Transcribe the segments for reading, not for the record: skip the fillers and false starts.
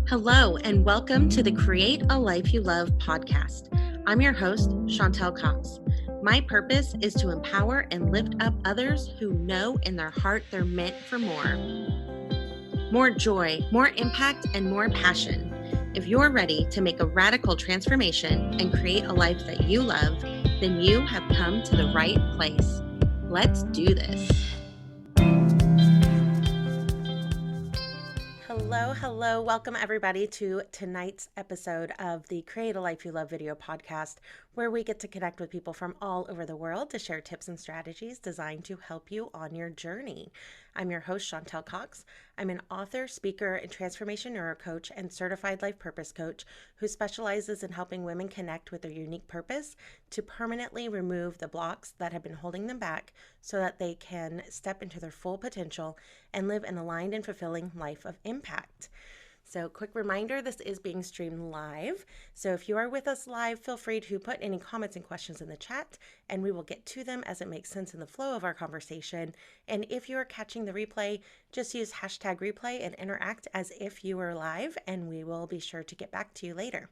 Hello, and welcome to the Create a Life You Love podcast. I'm your host, Chantel Cox. My purpose is to empower and lift up others who know in their heart they're meant for more. More joy, more impact, and more passion. If you're ready to make a radical transformation and create a life that you love, then you have come to the right place. Let's do this. Hello. Welcome everybody to tonight's episode of the Create a Life You Love video podcast, where we get to connect with people from all over the world to share tips and strategies designed to help you on your journey. I'm your host, Chantel Cox. I'm an author, speaker, and transformation neurocoach and certified life purpose coach who specializes in helping women connect with their unique purpose to permanently remove the blocks that have been holding them back so that they can step into their full potential and live an aligned and fulfilling life of impact. So, quick reminder, this is being streamed live. So if you are with us live, feel free to put any comments and questions in the chat, and we will get to them as it makes sense in the flow of our conversation. And if you are catching the replay, just use hashtag replay and interact as if you were live, and we will be sure to get back to you later.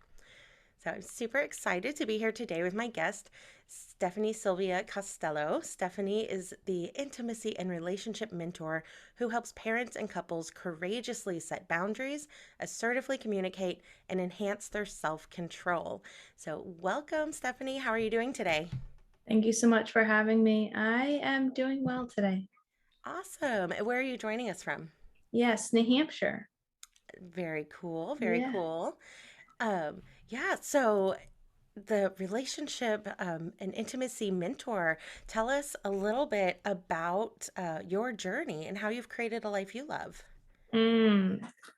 So I'm super excited to be here today with my guest, Sylvia Costello. Stephanie is the intimacy and relationship mentor who helps parents and couples courageously set boundaries, assertively communicate, and enhance their self-control. So welcome, Stephanie. How are you doing today? Thank you so much for having me. I am doing well today. Awesome. Where are you joining us from? Yes, New Hampshire. Very cool. Cool. So the relationship and intimacy mentor, tell us a little bit about your journey and how you've created a life you love.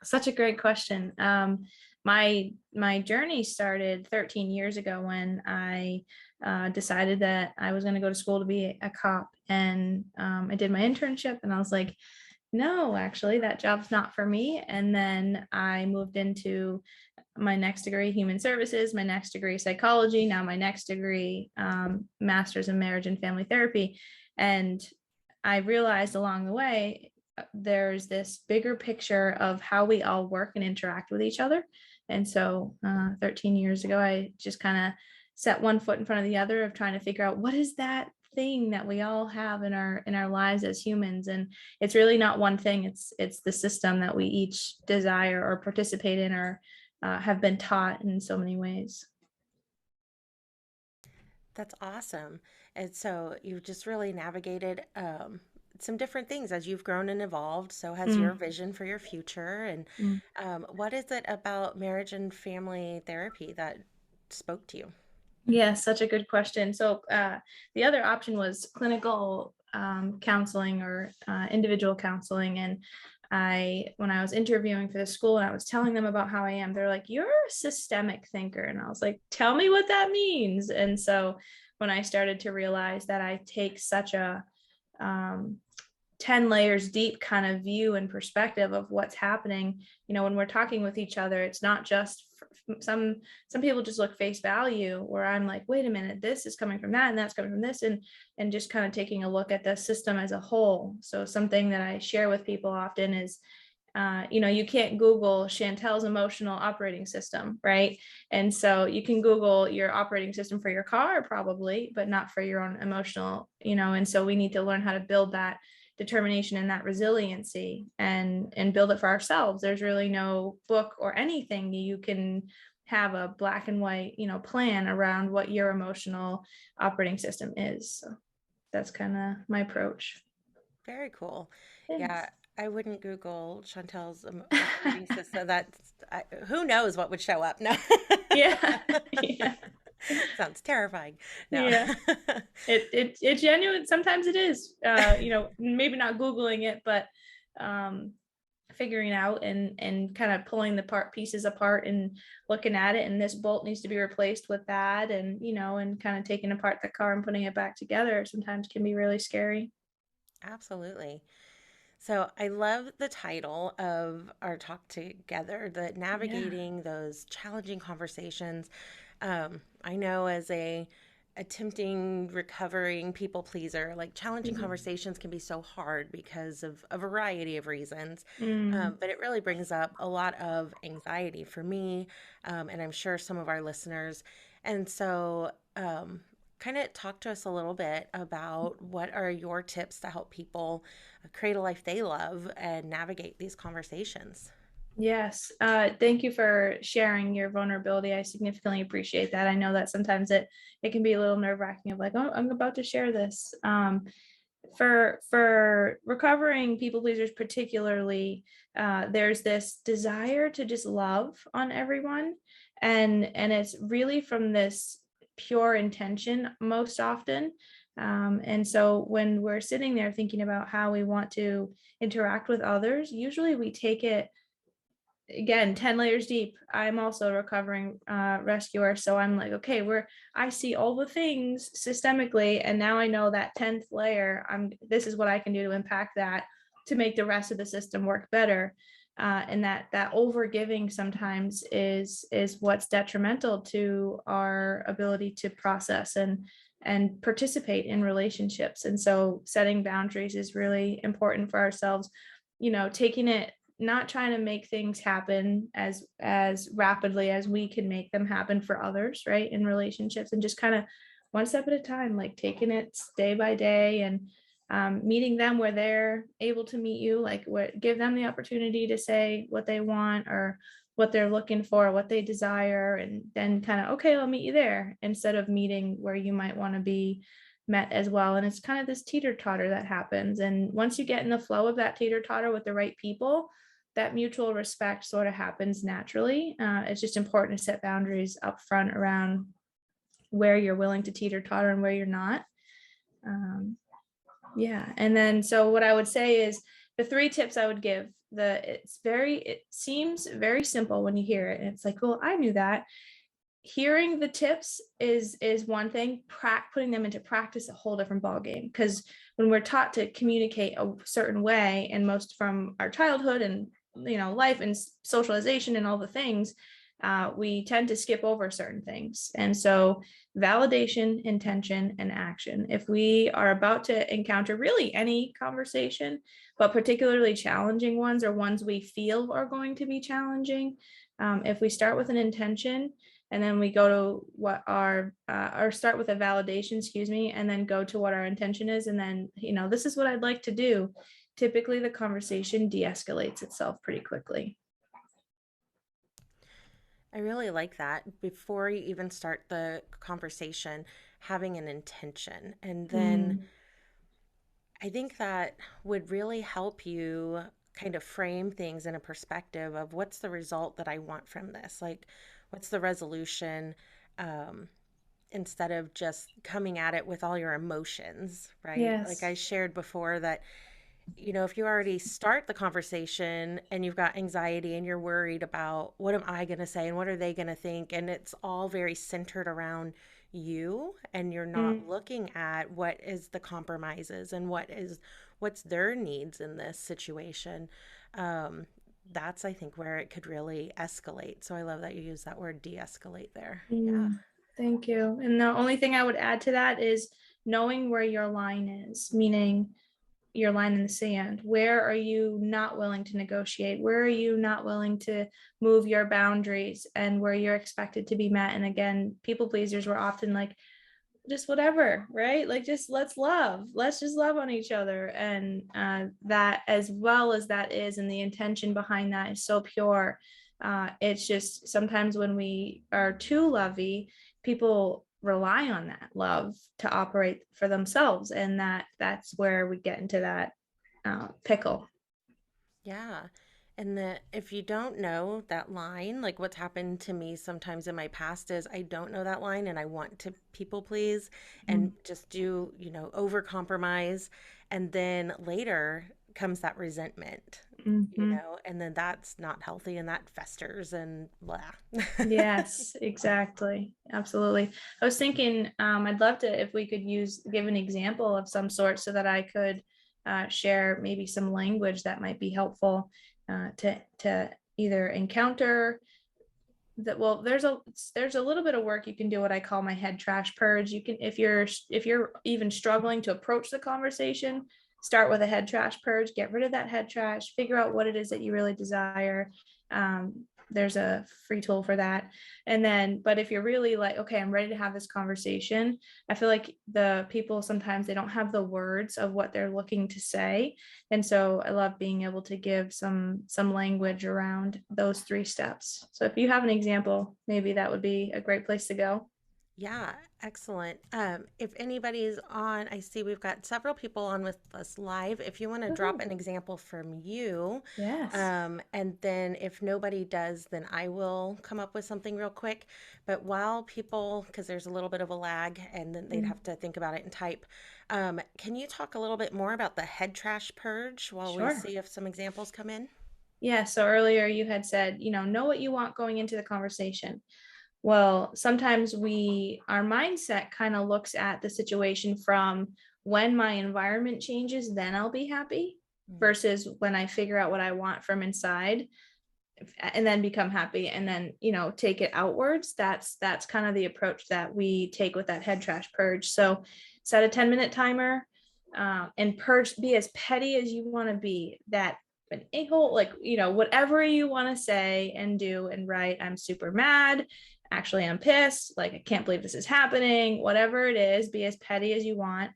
Such a great question. My journey started 13 years ago when I decided that I was going to go to school to be a cop, and I did my internship, and I was like, no, actually, that job's not for me. And then I moved into my next degree, human services, my next degree, psychology, now my next degree, master's in marriage and family therapy. And I realized along the way, there's this bigger picture of how we all work and interact with each other. And so 13 years ago, I just kind of set one foot in front of the other of trying to figure out what is that thing that we all have in our lives as humans. And it's really not one thing. It's the system that we each desire or participate in or have been taught in so many ways. That's awesome. And so you've just really navigated some different things as you've grown and evolved. So has your vision for your future. And what is it about marriage and family therapy that spoke to you? Yeah, such a good question. So the other option was clinical counseling or individual counseling. And when I was interviewing for the school and I was telling them about how I am, they're like, you're a systemic thinker. And I was like, tell me what that means. And so when I started to realize that I take such a 10 layers deep kind of view and perspective of what's happening, when we're talking with each other, it's not just some people just look face value, where I'm like, wait a minute, this is coming from that and that's coming from this, and just kind of taking a look at the system as a whole. So something that I share with people often is you can't Google Chantel's emotional operating system, right? And so you can Google your operating system for your car probably, but not for your own emotional, and so we need to learn how to build that determination and that resiliency and build it for ourselves. There's really no book or anything you can have a black and white, plan around what your emotional operating system is. So that's kind of my approach. Very cool. Thanks. Yeah, I wouldn't Google Chantel's operating system. Who knows what would show up? No. Yeah. Yeah. Sounds terrifying. No. Yeah. It genuine. Sometimes it is, maybe not Googling it, but figuring out and kind of pulling the pieces apart and looking at it. And this bolt needs to be replaced with that. And, and kind of taking apart the car and putting it back together sometimes can be really scary. Absolutely. So I love the title of our talk together, the Yeah. navigating those challenging conversations. I know as a attempting recovering people pleaser, like challenging Mhm. conversations can be so hard because of a variety of reasons. Mm. But it really brings up a lot of anxiety for me, and I'm sure some of our listeners. And so, kind of talk to us a little bit about what are your tips to help people create a life they love and navigate these conversations. Yes. Thank you for sharing your vulnerability. I significantly appreciate that. I know that sometimes it can be a little nerve wracking of like, oh, I'm about to share this. For recovering people pleasers particularly, there's this desire to just love on everyone, and it's really from this pure intention most often. And so when we're sitting there thinking about how we want to interact with others, usually we take it again 10 layers deep. I'm also a recovering rescuer, so I'm like, okay, I see all the things systemically, and now I know that 10th layer, this is what I can do to impact that, to make the rest of the system work better. And that over giving sometimes is what's detrimental to our ability to process and participate in relationships. And so setting boundaries is really important for ourselves, taking it, not trying to make things happen as rapidly as we can make them happen for others, right, in relationships, and just kind of one step at a time, like taking it day by day, and meeting them where they're able to meet you, like give them the opportunity to say what they want or what they're looking for, what they desire, and then kind of, okay, I'll meet you there, instead of meeting where you might want to be met as well. And it's kind of this teeter totter that happens, and once you get in the flow of that teeter totter with the right people, that mutual respect sort of happens naturally. It's just important to set boundaries up front around where you're willing to teeter totter and where you're not. Um, yeah. And then, so what I would say is the three tips I would give, it seems very simple when you hear it. And it's like, well, I knew that. Hearing the tips is one thing. Putting them into practice, a whole different ballgame. Because when we're taught to communicate a certain way, and most from our childhood and life and socialization and all the things, we tend to skip over certain things. And so validation, intention, and action. If we are about to encounter really any conversation, but particularly challenging ones or ones we feel are going to be challenging, if we start with an intention, and then we go to what our or start with a validation, excuse me, and then go to what our intention is, and then, this is what I'd like to do, typically the conversation de-escalates itself pretty quickly. I really like that. Before you even start the conversation, having an intention. And then Mm. I think that would really help you kind of frame things in a perspective of what's the result that I want from this? Like, what's the resolution? Um, Instead of just coming at it with all your emotions, right? Like Yes. I shared before that, if you already start the conversation and you've got anxiety and you're worried about what am I going to say and what are they going to think, and it's all very centered around you, and you're not Mm. looking at what is the compromises and what's their needs in this situation. um, that's, I think, where it could really escalate. So I love that you use that word de-escalate there. Yeah. Mm. Thank you. And the only thing I would add to that is knowing where your line is, meaning your line in the sand. Where are you not willing to negotiate? Where are you not willing to move your boundaries, and where you're expected to be met? And again, people pleasers were often like, just whatever, right? Like, just let's just love on each other. And that, as well as that is, and the intention behind that is so pure. It's just sometimes when we are too lovey, people rely on that love to operate for themselves, and that's where we get into that pickle. Yeah. And that if you don't know that line, like what's happened to me sometimes in my past is I don't know that line and I want to people please and just do, over compromise. And then later comes that resentment, Mm-hmm. and then that's not healthy and that festers and blah. Yes, exactly. Absolutely. I was thinking, I'd love to, if we could give an example of some sort so that I could share maybe some language that might be helpful to either encounter well, there's a little bit of work you can do, what I call my head trash purge. You can, if you're even struggling to approach the conversation, start with a head trash purge, get rid of that head trash, figure out what it is that you really desire. There's a free tool for that. And then, but if you're really like, okay, I'm ready to have this conversation, I feel like the people sometimes they don't have the words of what they're looking to say. And so I love being able to give some language around those three steps. So if you have an example, maybe that would be a great place to go. Yeah, excellent. If anybody's on, I see we've got several people on with us live. If you want to drop Woohoo. an example from you, Yes. and then if nobody does, then I will come up with something real quick. But while people, because there's a little bit of a lag and then they'd Mm, have to think about it and type, can you talk a little bit more about the head trash purge while we sure. see if some examples come in? Yeah. So earlier you had said, know what you want going into the conversation. Well, sometimes our mindset kind of looks at the situation from when my environment changes, then I'll be happy, versus when I figure out what I want from inside and then become happy, and then take it outwards. That's kind of the approach that we take with that head trash purge. So set a 10-minute timer, and purge, be as petty as you want to be, that an a-hole, like whatever you want to say and do and write. I'm super mad, actually I'm pissed, like I can't believe this is happening, whatever it is, be as petty as you want,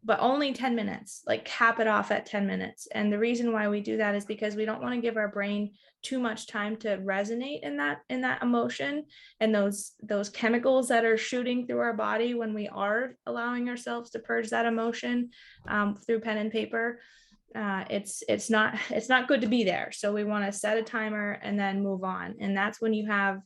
but only 10 minutes, like cap it off at 10 minutes. And the reason why we do that is because we don't want to give our brain too much time to resonate in that emotion, and those chemicals that are shooting through our body when we are allowing ourselves to purge that emotion, through pen and paper. It's not good to be there. So we want to set a timer and then move on, and that's when you have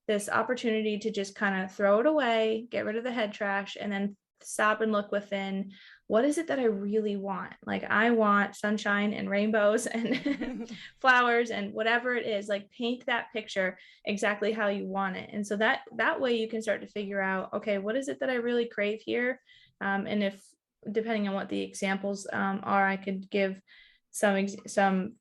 this opportunity to just kind of throw it away, get rid of the head trash, and then stop and look within. What is it that I really want? Like, I want sunshine and rainbows and flowers and whatever it is. Like, paint that picture exactly how you want it. And so that way you can start to figure out, okay, what is it that I really crave here? And if, depending on what the examples are, I could give some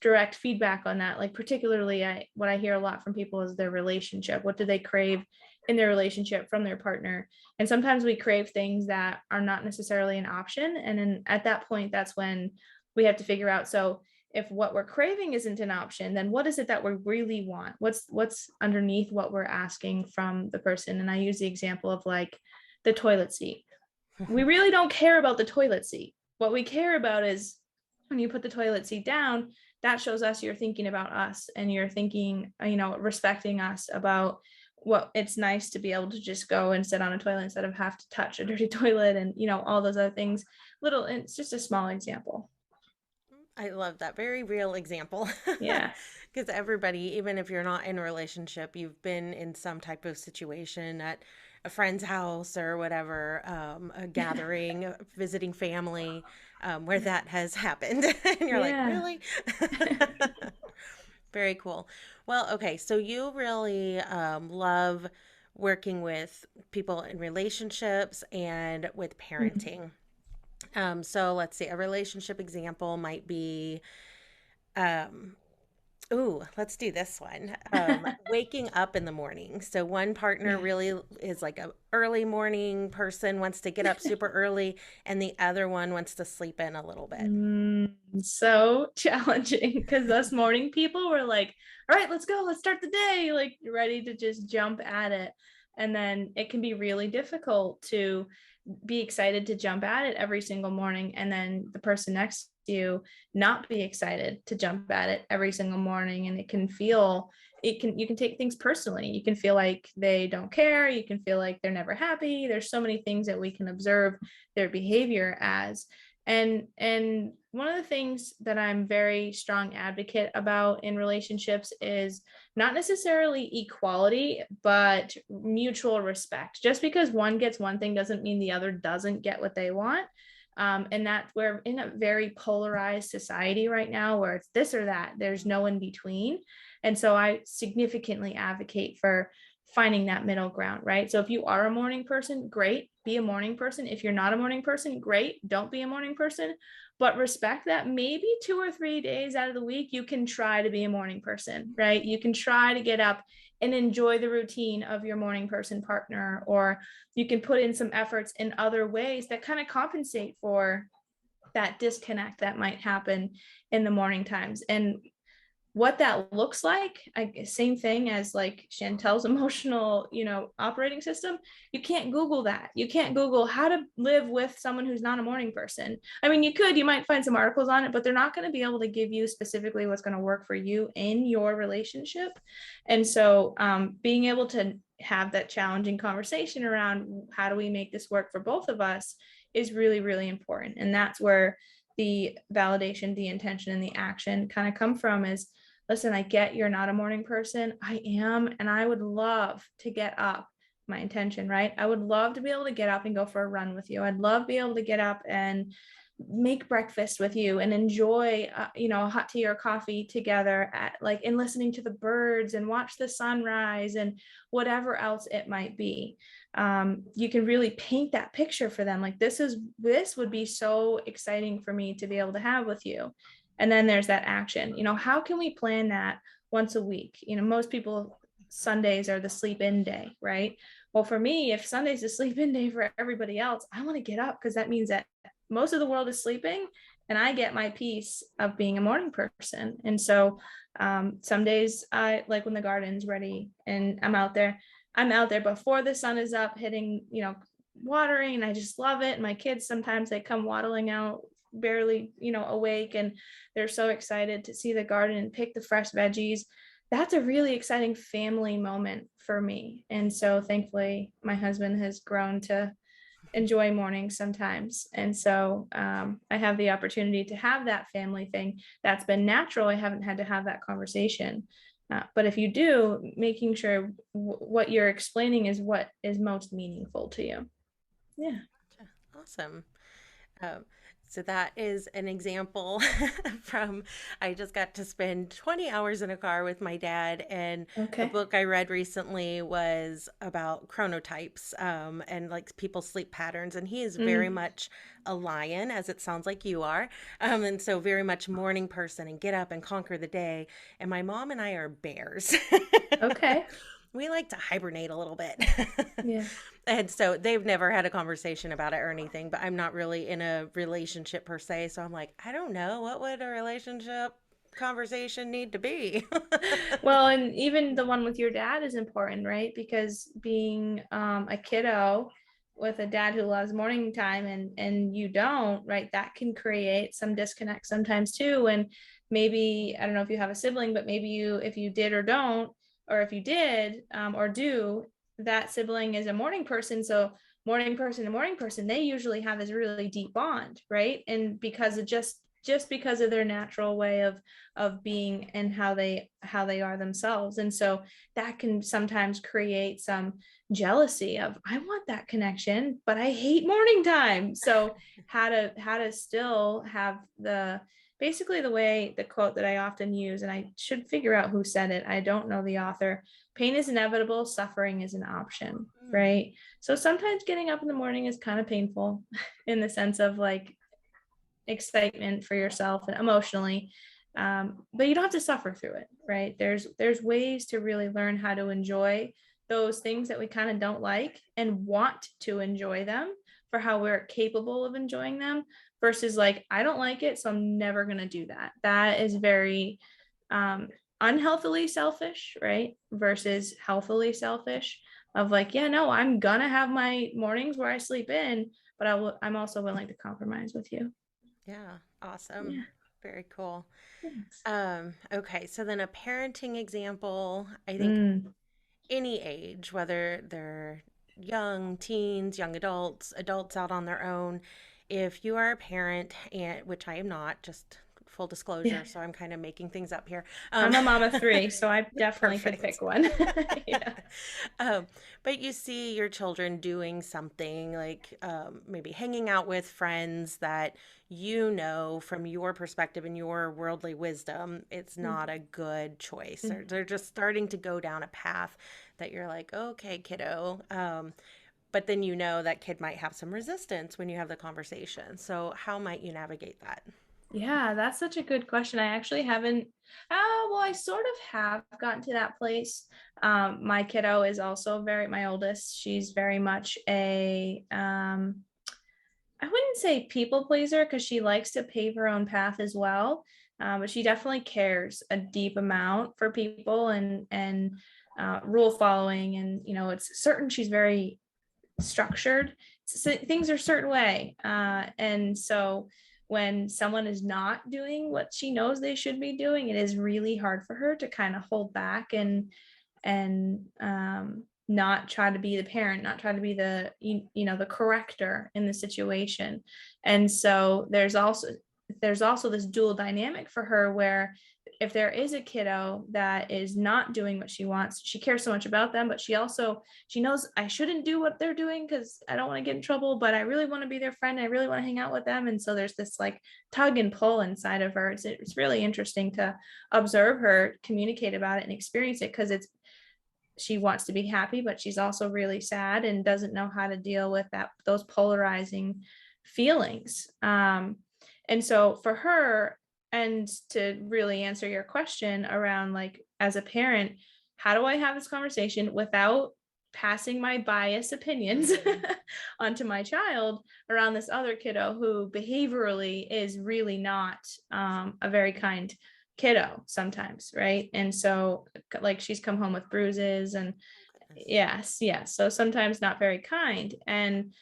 direct feedback on that. Like, particularly, what I hear a lot from people is their relationship. What do they crave in their relationship from their partner? And sometimes we crave things that are not necessarily an option, and then at that point, that's when we have to figure out, so if what we're craving isn't an option, then what is it that we really want? What's underneath what we're asking from the person? And I use the example of like the toilet seat. We really don't care about the toilet seat. What we care about is when you put the toilet seat down, that shows us you're thinking about us, and you're thinking, respecting us about what it's nice to be able to just go and sit on a toilet instead of have to touch a dirty toilet, and all those other things. It's just a small example. I love that. Very real example. Yeah. Because everybody, even if you're not in a relationship, you've been in some type of situation at a friend's house or whatever, a gathering, visiting family, where that has happened. And you're like, Yeah. really? Very cool. Well, okay. So you really love working with people in relationships and with Mhm. parenting. So let's see, a relationship example might be, um, ooh, let's do this one. Waking up in the morning. So one partner Yeah. really is like a early morning person, wants to get up super early, and the other one wants to sleep in a little bit. So challenging, because us morning people were like, all right, let's go, let's start the day, like ready to just jump at it. And then it can be really difficult to be excited to jump at it every single morning, and then the person next to you not be excited to jump at it every single morning. And you can take things personally. You can feel like they don't care, you can feel like they're never happy. There's so many things that we can observe their behavior as. And one of the things that I'm very strong advocate about in relationships is not necessarily equality, but mutual respect. Just because one gets one thing doesn't mean the other doesn't get what they want. And that we're in a very polarized society right now, where it's this or that, there's no in between. And so I significantly advocate for finding that middle ground, right? So if you are a morning person, great, be a morning person. If you're not a morning person, great, don't be a morning person. but respect that maybe 2 or 3 days out of the week, you can try to be a morning person, right? You can try to get up and enjoy the routine of your morning person partner, or you can put in some efforts in other ways that kind of compensate for that disconnect that might happen in the morning times. And what that looks like, same thing as like Chantel's emotional, operating system. You can't Google that. You can't Google how to live with someone who's not a morning person. I mean, you might find some articles on it, but they're not going to be able to give you specifically what's going to work for you in your relationship. And so being able to have that challenging conversation around how do we make this work for both of us is really, really important. And that's where the validation, the intention, and the action kind of come from is, listen, I get you're not a morning person. I am. And I would love to get up. My intention, right? I would love to be able to get up and go for a run with you. I'd love to be able to get up and make breakfast with you and enjoy, a hot tea or coffee together and listening to the birds and watch the sunrise and whatever else it might be. You can really paint that picture for them. Like this would be so exciting for me to be able to have with you. And then there's that action, how can we plan that once a week? Most people, Sundays are the sleep in day, right? Well, for me, if Sunday's the sleep in day for everybody else, I want to get up because that means that most of the world is sleeping and I get my piece of being a morning person. And so some days I like when the garden's ready and I'm out there before the sun is up hitting, watering, and I just love it. And my kids, sometimes they come waddling out barely, awake, and they're so excited to see the garden and pick the fresh veggies. That's a really exciting family moment for me. And so thankfully my husband has grown to enjoy mornings sometimes. And so I have the opportunity to have that family thing that's been natural. I haven't had to have that conversation. But if you do, making sure what you're explaining is what is most meaningful to you. Yeah. Awesome. Um, so that is an example from I just got to spend 20 hours in a car with my dad, and a Okay. book I read recently was about chronotypes and like people's sleep patterns. And he is very Mm, much a lion, as it sounds like you are. And so very much morning person and get up and conquer the day. And my mom and I are bears. okay. We like to hibernate a little bit. Yeah. And so they've never had a conversation about it or anything, but I'm not really in a relationship per se. So I'm like, I don't know. What would a relationship conversation need to be? Well, and even the one with your dad is important, right? Because being a kiddo with a dad who loves morning time and you don't, right? That can create some disconnect sometimes too. And maybe, I don't know if you have a sibling, but maybe if you did or don't, or if you did or do, that sibling is a morning person. So morning person to morning person, they usually have this really deep bond, right? And because of just because of their natural way of being and how they are themselves. And so that can sometimes create some jealousy of, I want that connection but I hate morning time. So how to still have the basically the way the quote that I often use, and I should figure out who said it, I don't know the author: pain is inevitable, suffering is an option, Mm, right? So sometimes getting up in the morning is kind of painful in the sense of like excitement for yourself and emotionally, but you don't have to suffer through it, right? There's ways to really learn how to enjoy those things that we kind of don't like and want to enjoy them for how we're capable of enjoying them, versus like, I don't like it so I'm never going to do that. That is very um, unhealthily selfish, right? Versus healthily selfish of like, yeah, no, I'm gonna have my mornings where I sleep in, but I'm also willing to compromise with you. yeah, awesome. Yeah, Very cool. thanks. Okay, so then a parenting example, I think Mm, any age, whether they're young teens, young adults, adults out on their own, if you are a parent, and which I am not, just full yeah. disclosure, so I'm kind of making things up here. I'm a mom of three, so I definitely could Perfect. pick one. Yeah. um, but you see your children doing something like maybe hanging out with friends that you know from your perspective and your worldly wisdom, it's not a good choice. They're just starting to go down a path that you're like, okay, kiddo. but then you know that kid might have some resistance when you have the conversation. So how might you navigate that? Yeah, that's such a good question. I actually haven't, well, I sort of have gotten to that place. My kiddo is also my oldest, she's very much I wouldn't say people pleaser because she likes to pave her own path as well. But she definitely cares a deep amount for people and rule following. And, it's certain she's very structured. So things are a certain way. And so when someone is not doing what she knows they should be doing, it is really hard for her to kind of hold back and not try to be the parent, not try to be the corrector in the situation. And so there's also this dual dynamic for her where if there is a kiddo that is not doing what she wants, she cares so much about them, but she knows I shouldn't do what they're doing because I don't want to get in trouble, but I really want to be their friend. I really want to hang out with them. And so there's this like tug and pull inside of her. It's really interesting to observe her communicate about it and experience it because she wants to be happy, but she's also really sad and doesn't know how to deal with those polarizing feelings. And so for her, and to really answer your question around like as a parent, how do I have this conversation without passing my bias opinions onto my child around this other kiddo who behaviorally is really not a very kind kiddo sometimes, right? And so like she's come home with bruises and Goodness. yes, so sometimes not very kind. And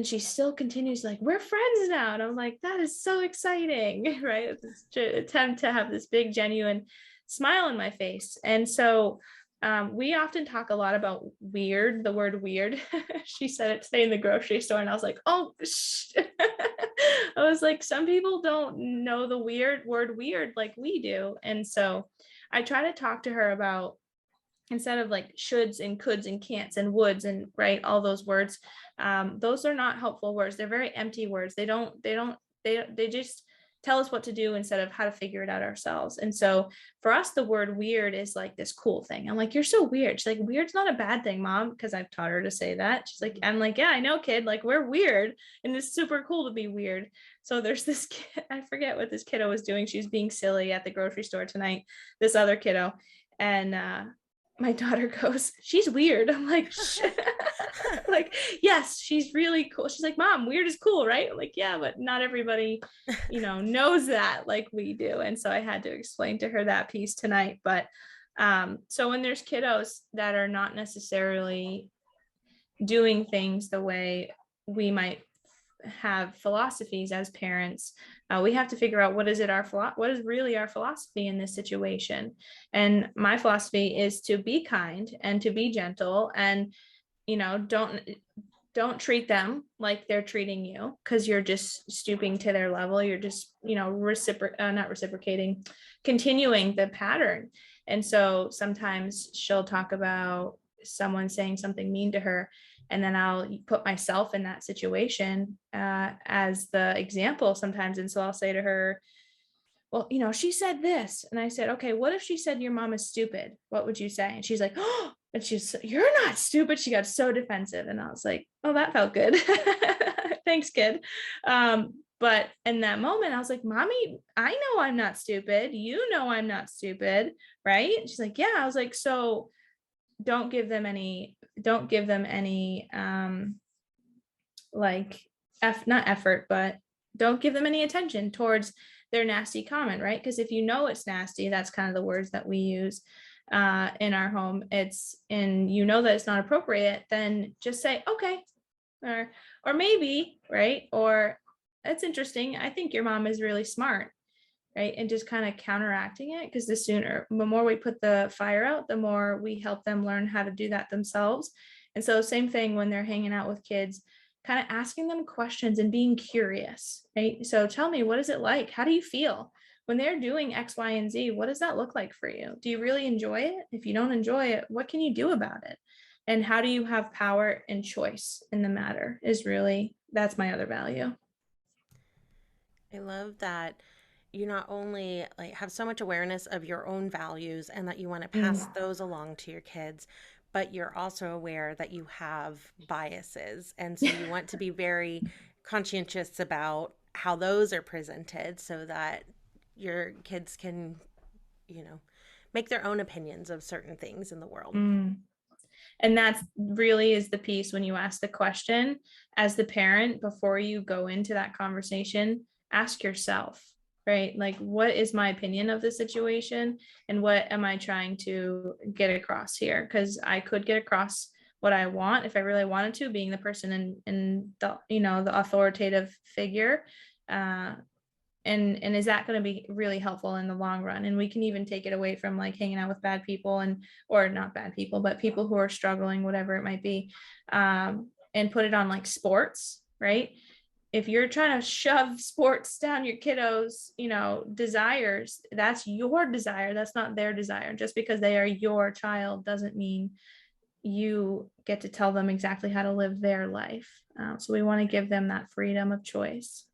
she still continues like we're friends now, and I'm like that is so exciting. Right, this attempt to have this big genuine smile on my face. And so we often talk a lot about the word weird. She said it today in the grocery store and I was like, oh I was like, some people don't know the word weird like we do. And so I try to talk to her about, instead of like shoulds and coulds and can'ts and woulds and right, all those words, those are not helpful words. They're very empty words. They just tell us what to do instead of how to figure it out ourselves. And so for us, the word weird is like this cool thing. I'm like, you're so weird. She's like, weird's not a bad thing, mom, because I've taught her to say that. She's like, I'm like, yeah, I know, kid, like we're weird and it's super cool to be weird. So there's this kid, I forget what this kiddo was doing. She was being silly at the grocery store tonight, this other kiddo. And my daughter goes, she's weird. I'm like, like, yes, she's really cool. She's like, mom, weird is cool, right? I'm like, yeah, but not everybody, knows that like we do. And so I had to explain to her that piece tonight. But so when there's kiddos that are not necessarily doing things the way we might have philosophies as parents, we have to figure out what is really our philosophy in this situation. And my philosophy is to be kind and to be gentle, and don't treat them like they're treating you because you're just stooping to their level. You're just not reciprocating, continuing the pattern. And so sometimes she'll talk about someone saying something mean to her, and then I'll put myself in that situation as the example sometimes. And so I'll say to her, well, she said this. And I said, okay, what if she said your mom is stupid? What would you say? And she's like, oh, and she's, you're not stupid. She got so defensive. And I was like, oh, that felt good. Thanks, kid. But in that moment, I was like, mommy, I know I'm not stupid. You know I'm not stupid. Right. And she's like, yeah. I was like, so don't give them any like not effort, but don't give them any attention towards their nasty comment, right? Because if you know it's nasty, that's kind of the words that we use in our home. And that it's not appropriate, then just say okay, or maybe, right? Or that's interesting. I think your mom is really smart, right? And just kind of counteracting it, because the more we put the fire out, the more we help them learn how to do that themselves. And so same thing when they're hanging out with kids, kind of asking them questions and being curious, right? So tell me, what is it like? How do you feel when they're doing X, Y, and Z? What does that look like for you? Do you really enjoy it? If you don't enjoy it, what can you do about it? And how do you have power and choice in the matter that's my other value. I love that you not only like have so much awareness of your own values and that you want to pass Mm. those along to your kids, but you're also aware that you have biases. And so you want to be very conscientious about how those are presented so that your kids can, you know, make their own opinions of certain things in the world. Mm. And that's really is the piece when you ask the question as the parent before you go into that conversation, ask yourself, right? Like, what is my opinion of the situation and what am I trying to get across here? Because I could get across what I want if I really wanted to, being the person in the, the authoritative figure. Uh, and is that going to be really helpful in the long run? And we can even take it away from like hanging out with bad people, and or not bad people, but people who are struggling, whatever it might be, and put it on like sports, right? If you're trying to shove sports down your kiddos, desires, that's your desire, that's not their desire. Just because they are your child doesn't mean you get to tell them exactly how to live their life. So we want to give them that freedom of choice.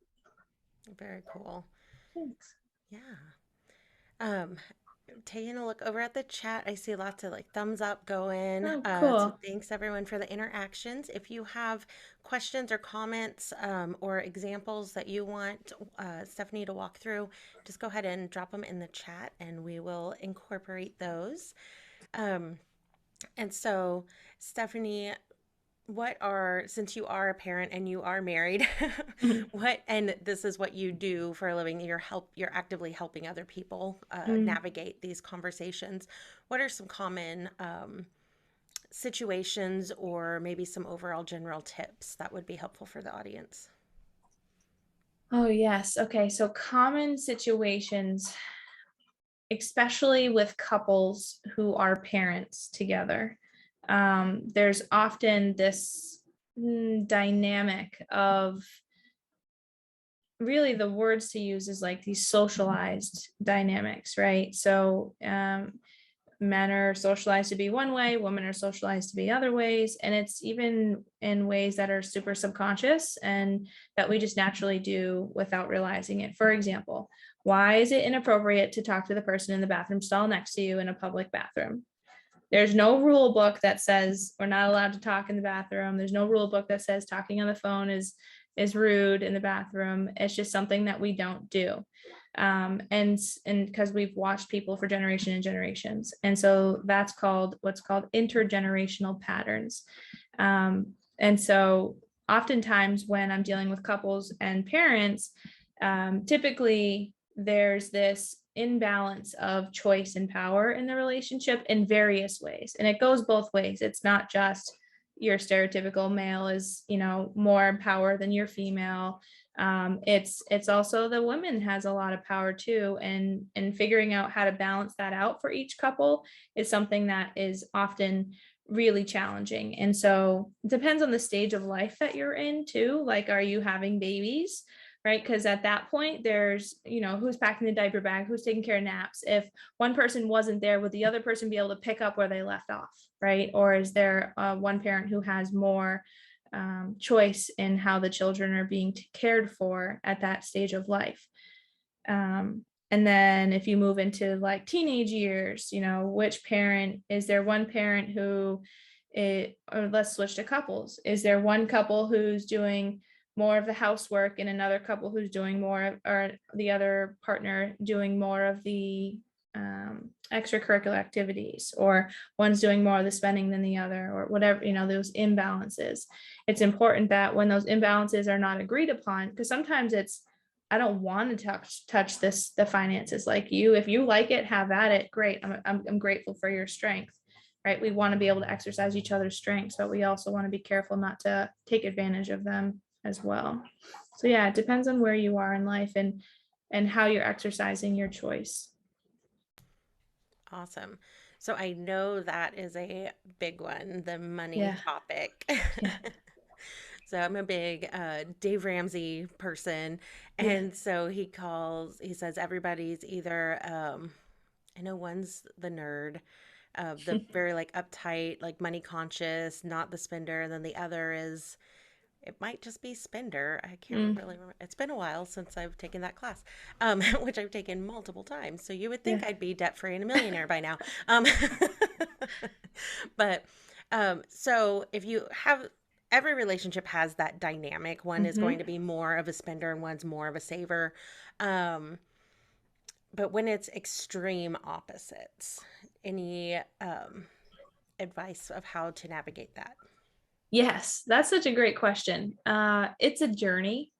Very cool. Thanks. Yeah. Um, Taking a look over at the chat, I see lots of like thumbs up going. Oh, So cool. thanks everyone for the interactions. If you have questions or comments or examples that you want Stephanie to walk through, just go ahead and drop them in the chat and we will incorporate those. Um, and so, Stephanie, since you are a parent and you are married, and this is what you do for a living, you're actively helping other people Mm. navigate these conversations. What are some common situations or maybe some overall general tips that would be helpful for the audience? Oh, yes. Okay. So common situations, especially with couples who are parents together, there's often this dynamic of, really the words to use is like these socialized dynamics, right? So men are socialized to be one way, women are socialized to be other ways, and it's even in ways that are super subconscious and that we just naturally do without realizing it. For example, why is it inappropriate to talk to the person in the bathroom stall next to you in a public bathroom? There's no rule book that says we're not allowed to talk in the bathroom. There's no rule book that says talking on the phone is rude in the bathroom. It's just something that we don't do. And because we've watched people for generation and generations. And so that's what's called intergenerational patterns. And so oftentimes when I'm dealing with couples and parents, typically there's this imbalance of choice and power in the relationship in various ways. And it goes both ways. It's not just your stereotypical male is, more power than your female. It's also the woman has a lot of power too. And figuring out how to balance that out for each couple is something that is often really challenging. And so it depends on the stage of life that you're in too. Like, are you having babies? Right? Because at that point, there's, who's packing the diaper bag, who's taking care of naps. If one person wasn't there, would the other person be able to pick up where they left off? Right? Or is there one parent who has more choice in how the children are being cared for at that stage of life? And then if you move into like teenage years, which parent, is there one parent who or let's switch to couples. Is there one couple who's doing more of the housework and another couple who's doing more, or the other partner doing more of the extracurricular activities, or one's doing more of the spending than the other, or whatever, those imbalances. It's important that when those imbalances are not agreed upon, because sometimes it's, I don't want to touch the finances. Like, if you like it, have at it. Great. I'm grateful for your strength. Right. We want to be able to exercise each other's strengths, but we also want to be careful not to take advantage of them as well. So yeah, it depends on where you are in life and how you're exercising your choice. Awesome. So I know that is a big one, the money Yeah. topic. Yeah. So I'm a big Dave Ramsey person. Yeah. And so he says everybody's either, I know one's the nerd, the very like uptight, like money conscious, not the spender. And then the other is, it might just be spender. I can't Mm, really remember. It's been a while since I've taken that class, which I've taken multiple times. So you would think yeah. I'd be debt free and a millionaire by now. Um, but So if you have every relationship has that dynamic. One is going Hmm. to be more of a spender and one's more of a saver. Um, but when it's extreme opposites, any advice of how to navigate that? Yes, that's such a great question. It's a journey.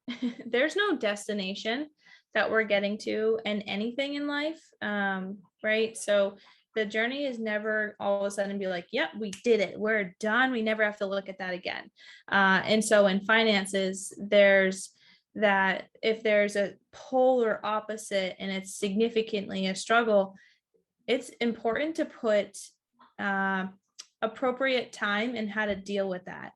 There's no destination that we're getting to in anything in life, right? So the journey is never all of a sudden be like, yep, we did it. We're done. We never have to look at that again. And so in finances, there's that if there's a polar opposite and it's significantly a struggle, it's important to put uh, appropriate time and how to deal with that.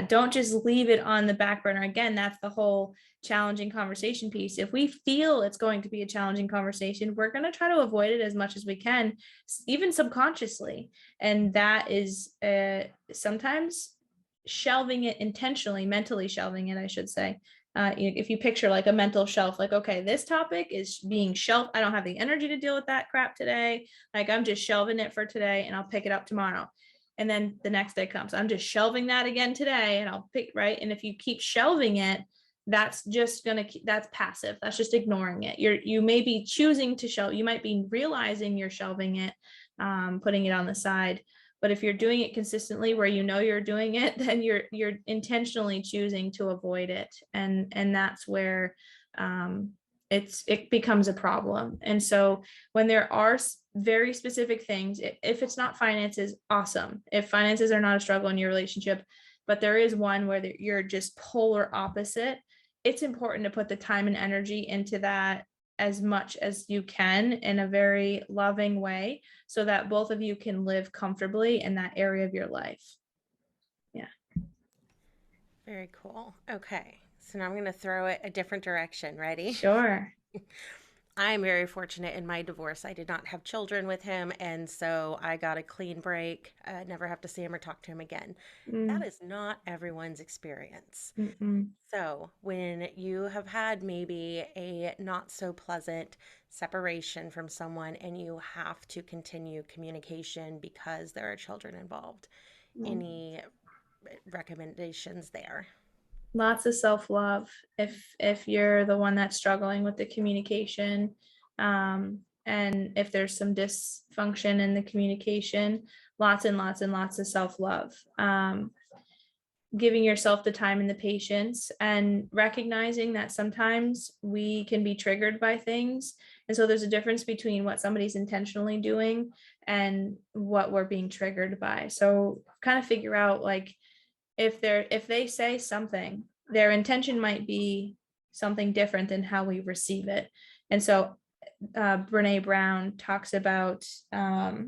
Don't just leave it on the back burner. Again, that's the whole challenging conversation piece. If we feel it's going to be a challenging conversation, we're going to try to avoid it as much as we can, even subconsciously. And that is sometimes shelving it intentionally, mentally shelving it, I should say. If you picture like a mental shelf, like, okay, this topic is being shelved. I don't have the energy to deal with that crap today. Like, I'm just shelving it for today and I'll pick it up tomorrow. And then the next day comes, I'm just shelving that again today and I'll pick, right. And if you keep shelving it, that's just going to, that's passive. That's just ignoring it. You may be choosing to shelve, you might be realizing you're shelving it, putting it on the side. But if you're doing it consistently where you know you're doing it, then you're intentionally choosing to avoid it. And that's where it becomes a problem. And so when there are very specific things, if it's not finances, awesome. If finances are not a struggle in your relationship, but there is one where you're just polar opposite, it's important to put the time and energy into that as much as you can in a very loving way so that both of you can live comfortably in that area of your life. Yeah. Very cool. Okay. So now I'm going to throw it a different direction. Ready? Sure. I'm very fortunate in my divorce. I did not have children with him, and so I got a clean break. Never have to see him or talk to him again. That Mm, is not everyone's experience. mm-mm. So, when you have had maybe a not so pleasant separation from someone and you have to continue communication because there are children involved, any recommendations there? Lots of self-love. If you're the one that's struggling with the communication, and if there's some dysfunction in the communication, lots and lots and lots of self-love. Giving yourself the time and the patience and recognizing that sometimes we can be triggered by things. And so there's a difference between what somebody's intentionally doing and what we're being triggered by. So kind of figure out like if they say something, their intention might be something different than how we receive it. And so Brene Brown talks about oh,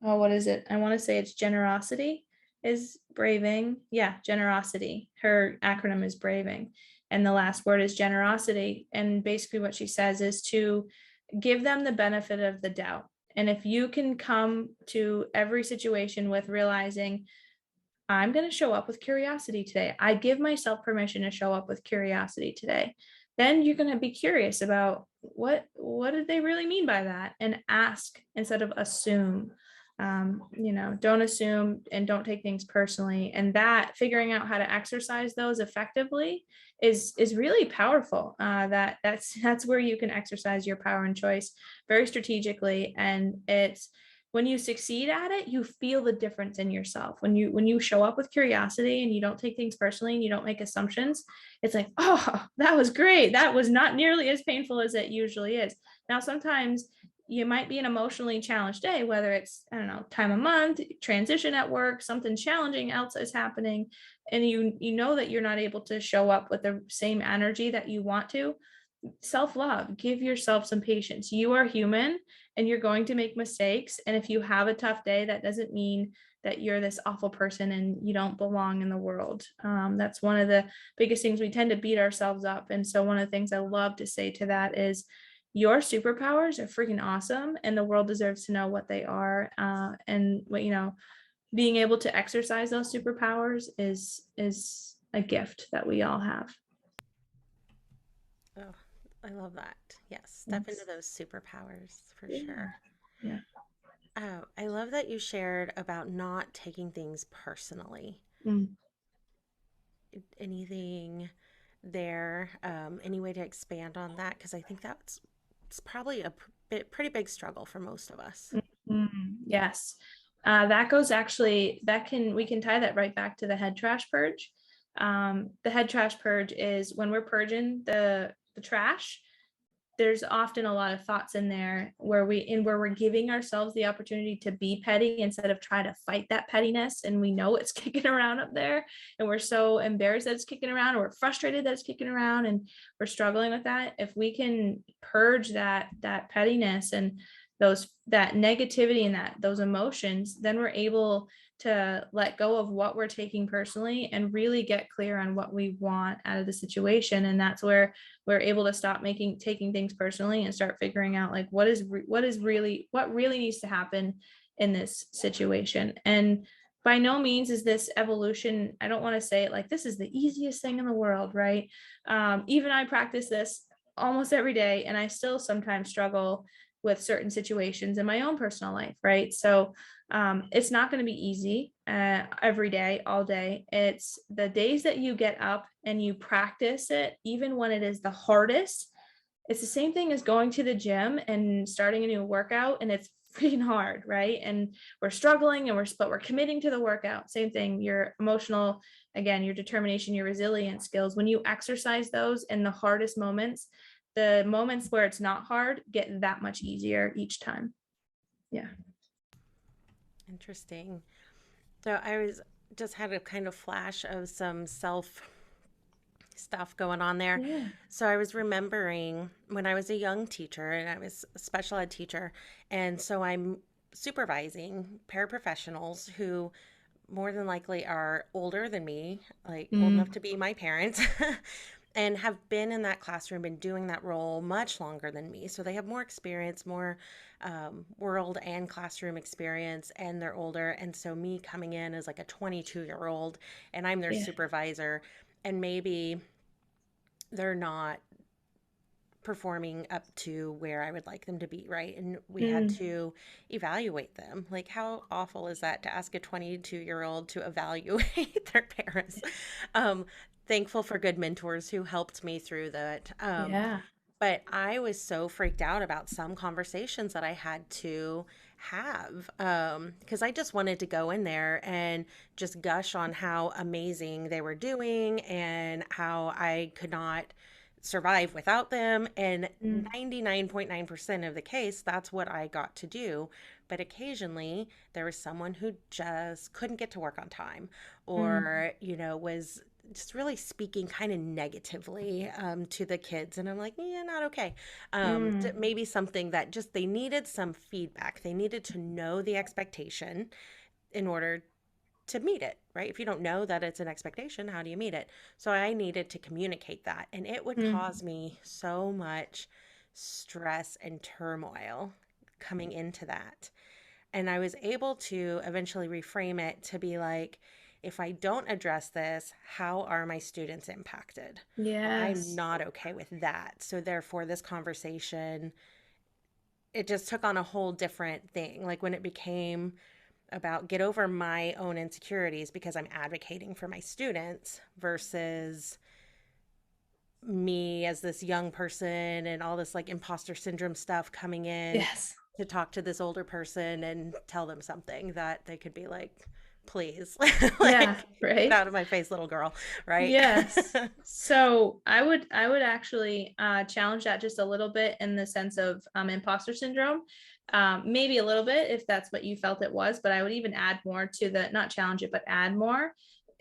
what is it? I want to say it's generosity is braving. Yeah, generosity. Her acronym is braving. And the last word is generosity. And basically, what she says is to give them the benefit of the doubt. And if you can come to every situation with realizing, I'm going to show up with curiosity today, I give myself permission to show up with curiosity today, then you're going to be curious about what did they really mean by that and ask instead of assume. Don't assume and don't take things personally, and that figuring out how to exercise those effectively is really powerful. That's where you can exercise your power and choice very strategically, and it's when you succeed at it, you feel the difference in yourself. When you show up with curiosity and you don't take things personally and you don't make assumptions, it's like, oh, that was great. That was not nearly as painful as it usually is. Now, sometimes you might be an emotionally challenged day, whether it's, I don't know, time of month, transition at work, something challenging else is happening, and you know that you're not able to show up with the same energy that you want to. Self-love, give yourself some patience. You are human and you're going to make mistakes, and if you have a tough day, that doesn't mean that you're this awful person and you don't belong in the world. That's one of the biggest things. We tend to beat ourselves up, and so one of the things I love to say to that is your superpowers are freaking awesome and the world deserves to know what they are, and what, being able to exercise those superpowers is a gift that we all have. Oh, I love that. Yes, step into Yes. those superpowers for Yeah. sure. Yeah. Oh, I love that you shared about not taking things personally. Mm. Anything there, any way to expand on that? Because I think that's it's probably a pretty big struggle for most of us. Yes. That goes actually, we can tie that right back to the head trash purge. The head trash purge is when we're purging the trash, there's often a lot of thoughts in there where we're giving ourselves the opportunity to be petty instead of try to fight that pettiness. And we know it's kicking around up there, and we're so embarrassed that it's kicking around, or we're frustrated that it's kicking around, and we're struggling with that. If we can purge that pettiness and that negativity and those emotions, then we're able to let go of what we're taking personally and really get clear on what we want out of the situation. And that's where we're able to stop taking things personally and start figuring out like what really needs to happen in this situation. And by no means is this evolution, I don't want to say it like this is the easiest thing in the world, right? Even I practice this almost every day, and I still sometimes struggle with certain situations in my own personal life, right? So it's not going to be easy every day, all day. It's the days that you get up and you practice it, even when it is the hardest. It's the same thing as going to the gym and starting a new workout, and it's freaking hard, right? And we're struggling, and we're committing to the workout. Same thing, your emotional, again, your determination, your resilience skills. When you exercise those in the hardest moments, the moments where it's not hard get that much easier each time. Yeah. Interesting. So I was just had a kind of flash of some self stuff going on there. Yeah. So I was remembering when I was a young teacher and I was a special ed teacher. And so I'm supervising paraprofessionals who more than likely are older than me, like old enough Mm, to be my parents, and have been in that classroom and doing that role much longer than me. So they have more experience, more world and classroom experience, and they're older. And so me coming in as like a 22-year-old and I'm their yeah. supervisor, and maybe they're not performing up to where I would like them to be, right? And we had Mm, to evaluate them. Like, how awful is that to ask a 22-year-old to evaluate their parents? Um, Thankful for good mentors who helped me through that. yeah. But I was so freaked out about some conversations that I had to have because I just wanted to go in there and just gush on how amazing they were doing and how I could not survive without them. And Mm, 99.9% of the case, that's what I got to do. But occasionally there was someone who just couldn't get to work on time mm, or, was just really speaking kind of negatively to the kids. And I'm like, yeah, not okay. mm, Maybe something that just they needed some feedback. They needed to know the expectation in order to meet it, right? If you don't know that it's an expectation, how do you meet it? So I needed to communicate that. And it would cause mm, me so much stress and turmoil coming into that. And I was able to eventually reframe it to be like, if I don't address this, how are my students impacted? Well, I'm yes. not okay with that. So, therefore, this conversation, it just took on a whole different thing. Like when it became about get over my own insecurities because I'm advocating for my students versus me as this young person and all this like imposter syndrome stuff coming in Yes. to talk to this older person and tell them something that they could be like, please, Yeah, like, get right. out of my face, little girl, right? Yes. So I would actually challenge that just a little bit in the sense of imposter syndrome. Maybe a little bit if that's what you felt it was, but I would even add more to the, not challenge it, but add more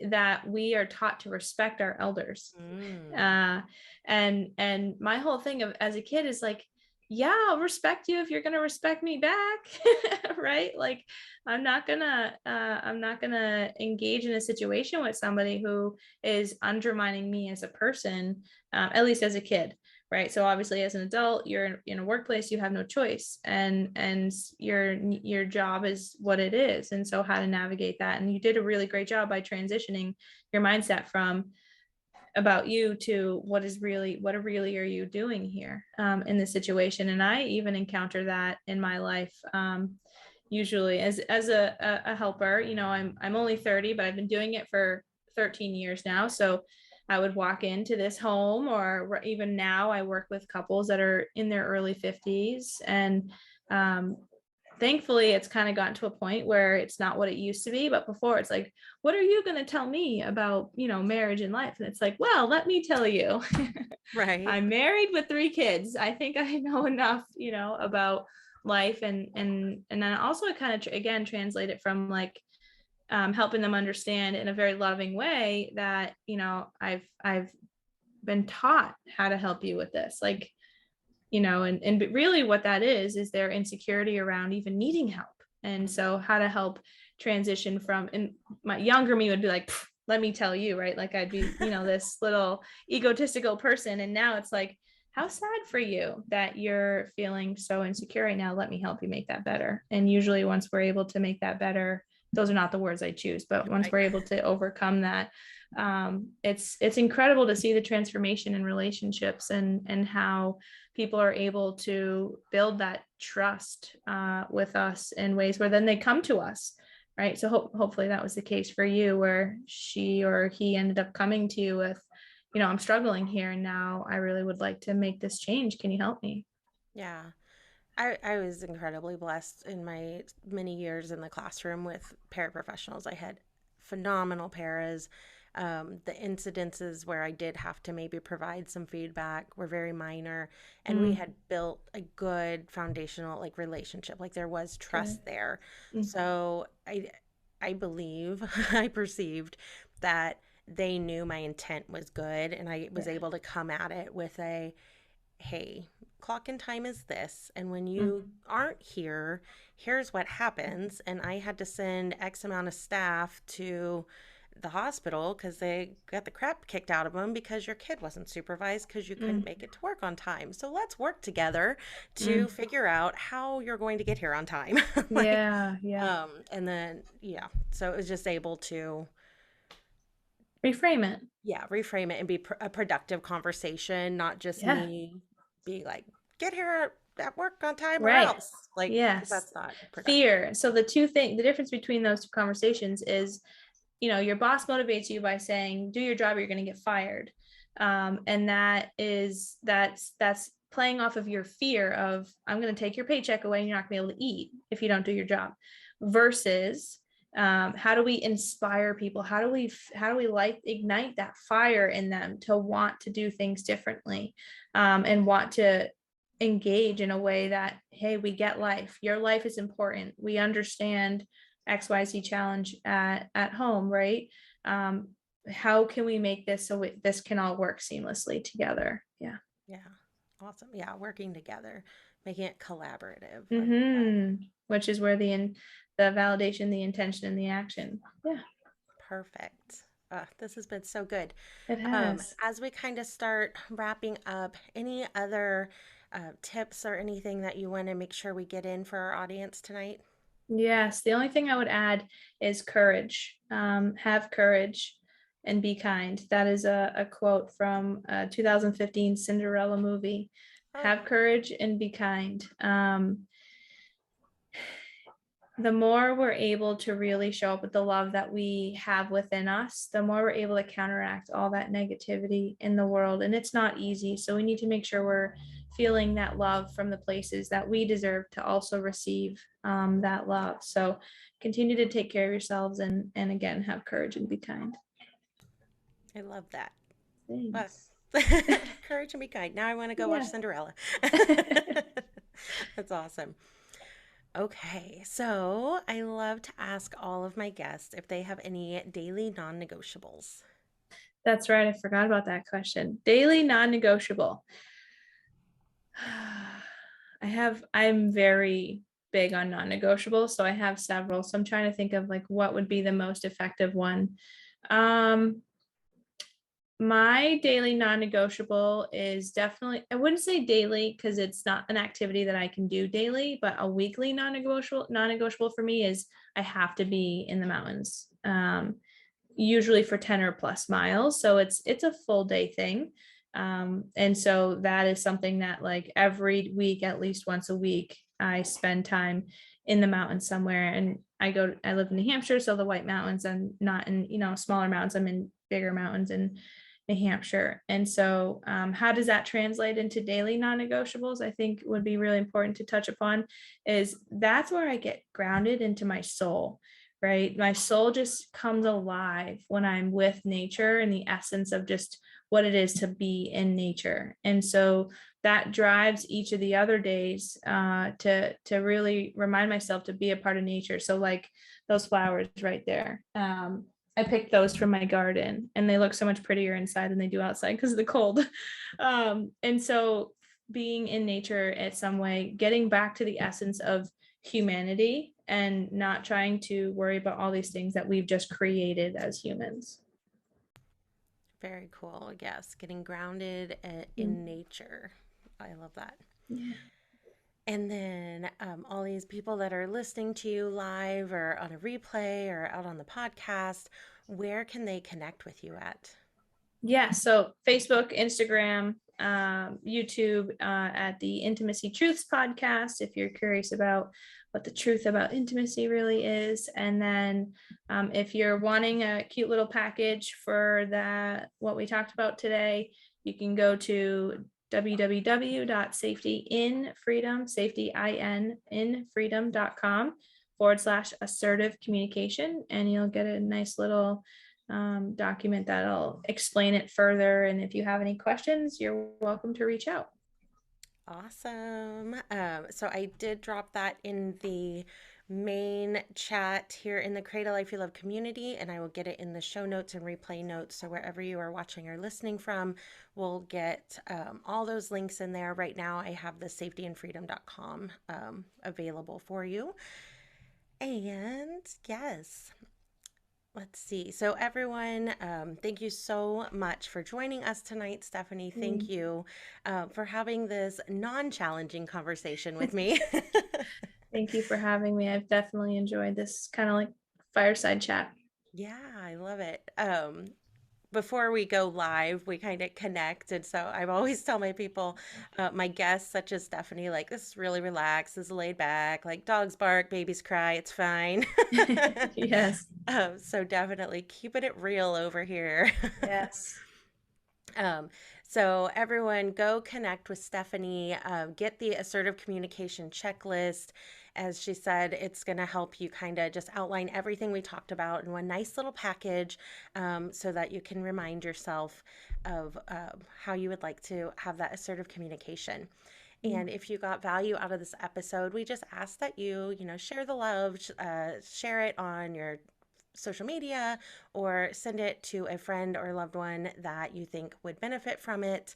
that we are taught to respect our elders. Mm, uh and my whole thing of as a kid is like, yeah, I'll respect you if you're gonna respect me back. Right, like I'm not gonna engage in a situation with somebody who is undermining me as a person, at least as a kid, right? So obviously as an adult, you're in a workplace, you have no choice, and your job is what it is, and so how to navigate that. And you did a really great job by transitioning your mindset from about you to what really are you doing here in this situation. And I even encounter that in my life. usually as a helper. I'm only 30, but I've been doing it for 13 years now. So I would walk into this home, or even now I work with couples that are in their early 50s. And thankfully it's kind of gotten to a point where it's not what it used to be. But before, it's like, what are you going to tell me about, marriage and life? And it's like, well, let me tell you. Right. I'm married with 3 kids. I think I know enough, about life. And then also I kind of again translate it from like helping them understand in a very loving way that, I've been taught how to help you with this. Like, and really what that is their insecurity around even needing help. And so how to help transition from, and my younger me would be like, let me tell you, right? Like I'd be, this little egotistical person. And now it's like, how sad for you that you're feeling so insecure right now. Let me help you make that better. And usually once we're able to make that better, those are not the words I choose, but once Right. we're able to overcome that, it's incredible to see the transformation in relationships, and how people are able to build that trust with us in ways where then they come to us, right? So hopefully that was the case for you, where she or he ended up coming to you with, I'm struggling here, and now I really would like to make this change. Can you help me? Yeah. I was incredibly blessed in my many years in the classroom with paraprofessionals. I had phenomenal paras. The incidences where I did have to maybe provide some feedback were very minor, and we Mm, had built a good foundational like relationship. Like there was good. trust there. Mm, So I believe I perceived that they knew my intent was good, and I was yeah. able to come at it with a hey, clock and time is this. And when Mm, you aren't here, here's what happens. And I had to send X amount of staff to the hospital because they got the crap kicked out of them because your kid wasn't supervised because you couldn't mm, make it to work on time. So let's work together to mm. figure out how you're going to get here on time. like, Yeah, yeah. and then, yeah. So it was just able to Reframe it. yeah, reframe it and be a productive conversation, not just Yeah. me being like, get here at work on time or Right. else. Like, because Yes. that's not productive. Fear. So the difference between those two conversations is, your boss motivates you by saying, do your job or you're going to get fired. And that's playing off of your fear of, I'm going to take your paycheck away and you're not going to be able to eat if you don't do your job, versus how do we inspire people? How do we ignite that fire in them to want to do things differently, and want to engage in a way that, hey, we get life. Your life is important. We understand XYZ challenge at home, right? Um, how can we make this so this can all work seamlessly together? Yeah. Yeah. Awesome. Yeah. Working together, making it collaborative. I love that. Which is where the validation, the intention, and the action. Yeah, Perfect. This has been so good. it has. As we kind of start wrapping up, any other tips or anything that you want to make sure we get in for our audience tonight? Yes. The only thing I would add is courage. Have courage and be kind. That is a quote from a 2015 Cinderella movie. Oh, Have courage and be kind. The more we're able to really show up with the love that we have within us, the more we're able to counteract all that negativity in the world. And it's not easy. So we need to make sure we're feeling that love from the places that we deserve to also receive that love. So continue to take care of yourselves, and again, have courage and be kind. I love that. Uh, Thanks. courage and be kind. Now I want to go watch Yeah. Cinderella. That's awesome. Okay, so I love to ask all of my guests if they have any daily non negotiables. That's right. I forgot about that question. Daily non-negotiable. I'm very big on non-negotiable, so I have several. So I'm trying to think of like what would be the most effective one. Um, my daily non-negotiable is definitely, I wouldn't say daily because it's not an activity that I can do daily, but a weekly non-negotiable for me is I have to be in the mountains. Usually for 10 or plus miles. So it's a full day thing. And so that is something that like every week, at least once a week, I spend time in the mountains somewhere. And I live in New Hampshire, so the White Mountains. I'm not in, smaller mountains. I'm in bigger mountains in New Hampshire. And so how does that translate into daily non-negotiables? I think would be really important to touch upon is that's where I get grounded into my soul, right? My soul just comes alive when I'm with nature and the essence of just what it is to be in nature. And so that drives each of the other days to really remind myself to be a part of nature. So like those flowers right there. I picked those from my garden and they look so much prettier inside than they do outside because of the cold. And so being in nature in some way, getting back to the essence of humanity and not trying to worry about all these things that we've just created as humans. Very cool. Yes, getting grounded in Mm. nature. I love that. Yeah. And then all these people that are listening to you live or on a replay or out on the podcast, where can they connect with you at? Yeah, so Facebook, Instagram, YouTube, at the Intimacy Truths podcast, if you're curious about what the truth about intimacy really is. And then if you're wanting a cute little package for that, what we talked about today, you can go to www.safetyinfreedom.com/assertive communication, and you'll get a nice little document that'll explain it further. And if you have any questions, you're welcome to reach out. Awesome. So I did drop that in the main chat here in the Create a Life You Love community, and I will get it in the show notes and replay notes. So wherever you are watching or listening from, we'll get all those links in there. Right now, I have the safetyandfreedom.com available for you. And yes, let's see. So, everyone, thank you so much for joining us tonight. Stephanie, thank you for having this non challenging conversation with me. Thank you for having me. I've definitely enjoyed this kind of like fireside chat. Yeah, I love it. Before we go live, we kind of connect. And so I always tell my people, my guests, such as Stephanie, like, this is really relaxed, this is laid back, like dogs bark, babies cry, it's fine. Yes. So definitely keeping it real over here. Yes. Um, so everyone go connect with Stephanie, get the assertive communication checklist. As she said, it's going to help you kind of just outline everything we talked about in one nice little package, so that you can remind yourself of how you would like to have that assertive communication. And if you got value out of this episode, we just ask that you share the love, share it on your social media, or send it to a friend or loved one that you think would benefit from it.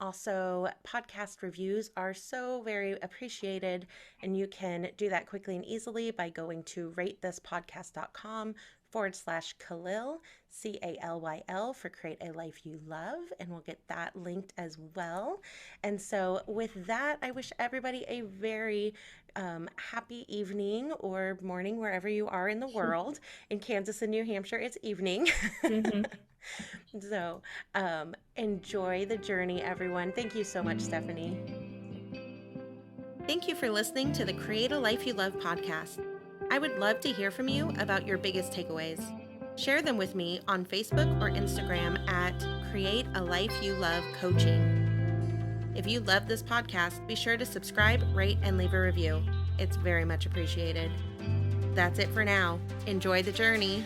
Also, podcast reviews are so very appreciated, and you can do that quickly and easily by going to ratethispodcast.com/Khalil, Calyl, for Create a Life You Love, and we'll get that linked as well. And so, with that, I wish everybody a very happy evening or morning wherever you are in the world. In Kansas and New Hampshire, it's evening. Mm-hmm. So enjoy the journey, everyone. Thank you so much, Stephanie. Thank you for listening to the Create a Life You Love podcast. I would love to hear from you about your biggest takeaways. Share them with me on Facebook or Instagram at Create a Life You Love Coaching. If you love this podcast, be sure to subscribe, rate, and leave a review. It's very much appreciated. That's it for now. Enjoy the journey.